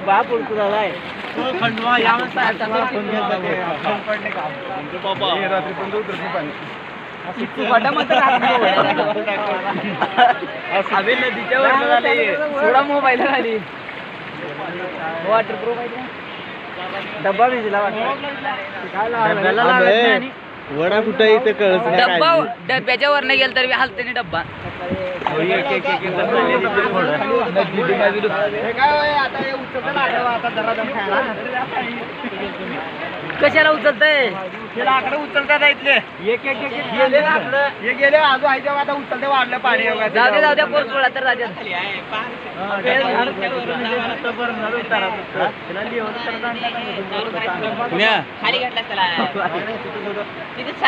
बाप उडकू झालाय खंडवा यावेळेस रात्री पण उतरत नाही पाणी. अबे नदीच्या वर झाली थोडा मोबाईल खाली वॉटरप्रूफ आहे डब्बा भिजला वडा कुठं इथे कळत डब्बा डब्याच्या वरनं गेल तर हलते नाही डब्बा कशाला उचलतय लाकडं उचलतात इथले एक गेले लाकडं हे गेले आजू आईच्या आता उचलते वाढलं पाणी जाऊ द्या पोर सोडा तर राजा खाली घातला त्याला तिथेच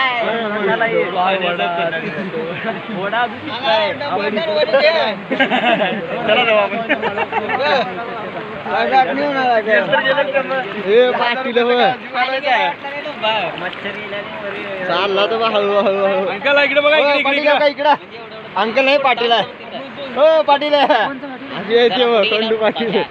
चालला तर हळूहळू अंकल इकडे बघा इकडे अंकल नाही पाटील आहे हो पाटील आहे तोंडू पाटील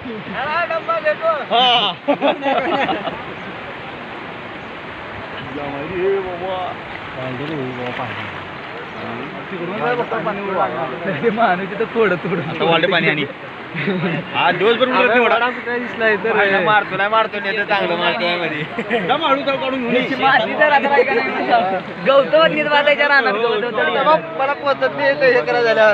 थोडं पाणी आणि आज दिवसभर दिसलाय तर मारतो नाही चांगलं मारतोय मध्ये गौतम वाटायच्या रानात मला पोचत नाही हे करा झाल्या